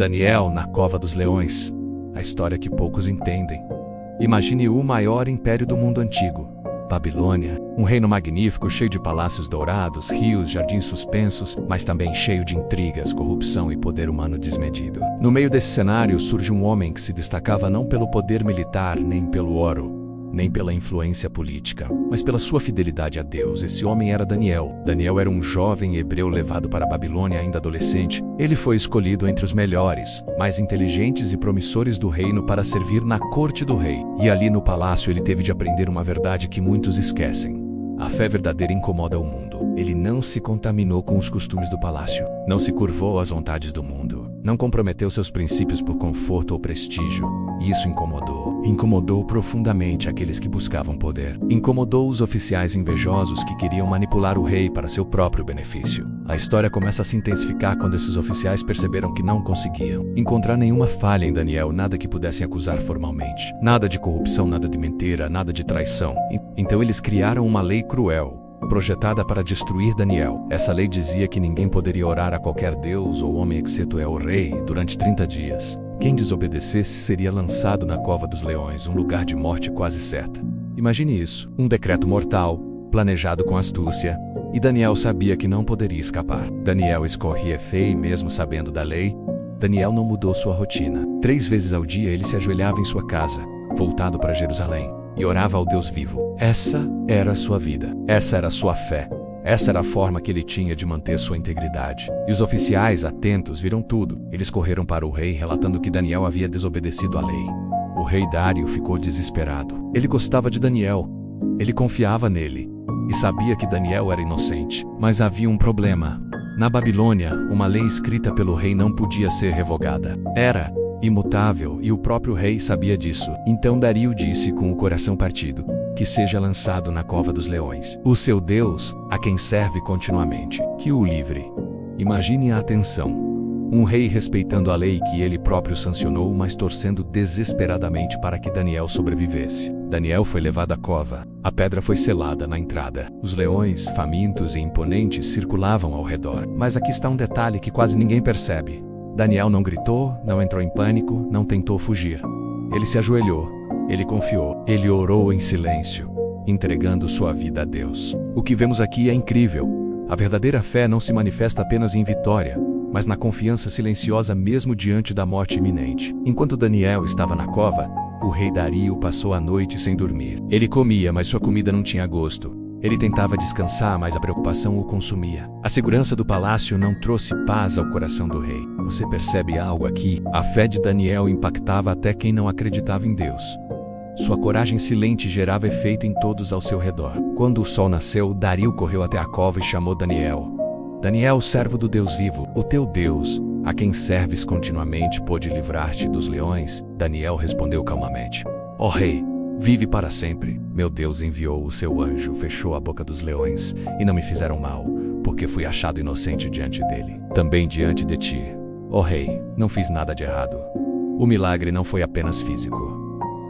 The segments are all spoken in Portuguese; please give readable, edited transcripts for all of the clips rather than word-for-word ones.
Daniel na cova dos leões. A história que poucos entendem. Imagine o maior império do mundo antigo, Babilônia, um reino magnífico cheio de palácios dourados, rios, jardins suspensos, mas também cheio de intrigas, corrupção e poder humano desmedido. No meio desse cenário surge um homem que se destacava não pelo poder militar, nem pelo ouro, nem pela influência política, mas pela sua fidelidade a Deus. Esse homem era Daniel. Daniel era um jovem hebreu levado para a Babilônia ainda adolescente. Ele foi escolhido entre os melhores, mais inteligentes e promissores do reino para servir na corte do rei. E ali no palácio ele teve de aprender uma verdade que muitos esquecem. A fé verdadeira incomoda o mundo. Ele não se contaminou com os costumes do palácio, não se curvou às vontades do mundo, não comprometeu seus princípios por conforto ou prestígio. E isso incomodou profundamente aqueles que buscavam poder. Incomodou os oficiais invejosos que queriam manipular o rei para seu próprio benefício. A história começa a se intensificar quando esses oficiais perceberam que não conseguiam encontrar nenhuma falha em Daniel, nada que pudessem acusar formalmente. Nada de corrupção, nada de mentira, nada de traição. Então eles criaram uma lei cruel, projetada para destruir Daniel. Essa lei dizia que ninguém poderia orar a qualquer deus ou homem exceto o rei durante 30 dias. Quem desobedecesse seria lançado na cova dos leões, um lugar de morte quase certa. Imagine isso, um decreto mortal, planejado com astúcia, e Daniel sabia que não poderia escapar. Daniel escorria feio e mesmo sabendo da lei, Daniel não mudou sua rotina. 3 vezes ao dia ele se ajoelhava em sua casa, voltado para Jerusalém, e orava ao Deus vivo. Essa era a sua vida, essa era a sua fé. Essa era a forma que ele tinha de manter sua integridade. E os oficiais, atentos, viram tudo. Eles correram para o rei, relatando que Daniel havia desobedecido à lei. O rei Dário ficou desesperado. Ele gostava de Daniel. Ele confiava nele. E sabia que Daniel era inocente. Mas havia um problema. Na Babilônia, uma lei escrita pelo rei não podia ser revogada. Era imutável, e o próprio rei sabia disso. Então Dario disse com o coração partido: que seja lançado na cova dos leões. O seu Deus, a quem serve continuamente, que o livre. Imagine a atenção. Um rei respeitando a lei que ele próprio sancionou, mas torcendo desesperadamente para que Daniel sobrevivesse. Daniel foi levado à cova. A pedra foi selada na entrada. Os leões, famintos e imponentes, circulavam ao redor. Mas aqui está um detalhe que quase ninguém percebe. Daniel não gritou, não entrou em pânico, não tentou fugir. Ele se ajoelhou. Ele confiou, ele orou em silêncio, entregando sua vida a Deus. O que vemos aqui é incrível. A verdadeira fé não se manifesta apenas em vitória, mas na confiança silenciosa mesmo diante da morte iminente. Enquanto Daniel estava na cova, o rei Dario passou a noite sem dormir. Ele comia, mas sua comida não tinha gosto. Ele tentava descansar, mas a preocupação o consumia. A segurança do palácio não trouxe paz ao coração do rei. Você percebe algo aqui? A fé de Daniel impactava até quem não acreditava em Deus. Sua coragem silente gerava efeito em todos ao seu redor. Quando o sol nasceu, Dario correu até a cova e chamou Daniel. Daniel, servo do Deus vivo, o teu Deus, a quem serves continuamente, pôde livrar-te dos leões? Daniel respondeu calmamente: ó rei, vive para sempre. Meu Deus enviou o seu anjo, fechou a boca dos leões, e não me fizeram mal, porque fui achado inocente diante dele. Também diante de ti, ó rei, não fiz nada de errado. O milagre não foi apenas físico.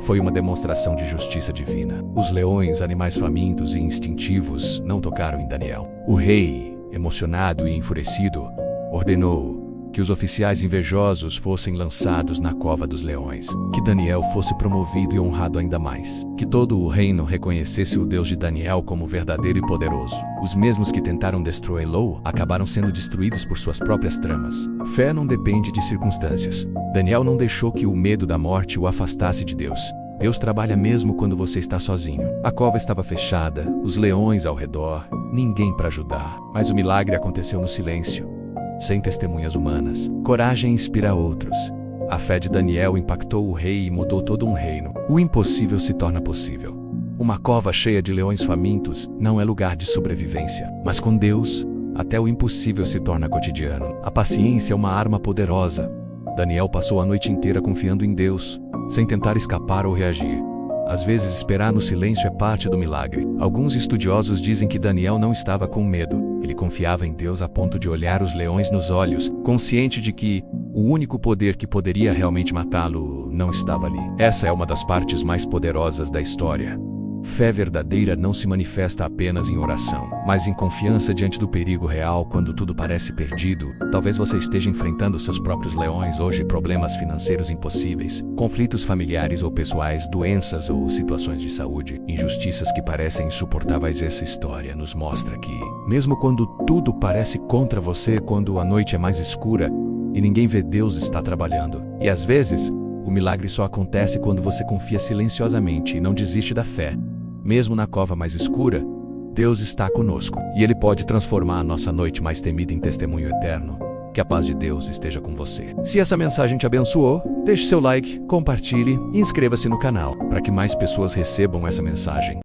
Foi uma demonstração de justiça divina. Os leões, animais famintos e instintivos, não tocaram em Daniel. O rei, emocionado e enfurecido, ordenou que os oficiais invejosos fossem lançados na cova dos leões, que Daniel fosse promovido e honrado ainda mais, que todo o reino reconhecesse o Deus de Daniel como verdadeiro e poderoso. Os mesmos que tentaram destruí-lo acabaram sendo destruídos por suas próprias tramas. Fé não depende de circunstâncias. Daniel não deixou que o medo da morte o afastasse de Deus. Deus trabalha mesmo quando você está sozinho. A cova estava fechada, os leões ao redor, ninguém para ajudar, mas o milagre aconteceu no silêncio, sem testemunhas humanas. Coragem inspira outros. A fé de Daniel impactou o rei e mudou todo um reino. O impossível se torna possível. Uma cova cheia de leões famintos não é lugar de sobrevivência. Mas com Deus, até o impossível se torna cotidiano. A paciência é uma arma poderosa. Daniel passou a noite inteira confiando em Deus, sem tentar escapar ou reagir. Às vezes, esperar no silêncio é parte do milagre. Alguns estudiosos dizem que Daniel não estava com medo. Ele confiava em Deus a ponto de olhar os leões nos olhos, consciente de que o único poder que poderia realmente matá-lo não estava ali. Essa é uma das partes mais poderosas da história. Fé verdadeira não se manifesta apenas em oração, mas em confiança diante do perigo real quando tudo parece perdido. Talvez você esteja enfrentando seus próprios leões hoje, problemas financeiros impossíveis, conflitos familiares ou pessoais, doenças ou situações de saúde, injustiças que parecem insuportáveis. Essa história nos mostra que, mesmo quando tudo parece contra você, quando a noite é mais escura e ninguém vê, Deus está trabalhando. E às vezes, o milagre só acontece quando você confia silenciosamente e não desiste da fé. Mesmo na cova mais escura, Deus está conosco, e Ele pode transformar a nossa noite mais temida em testemunho eterno. Que a paz de Deus esteja com você. Se essa mensagem te abençoou, deixe seu like, compartilhe e inscreva-se no canal, para que mais pessoas recebam essa mensagem.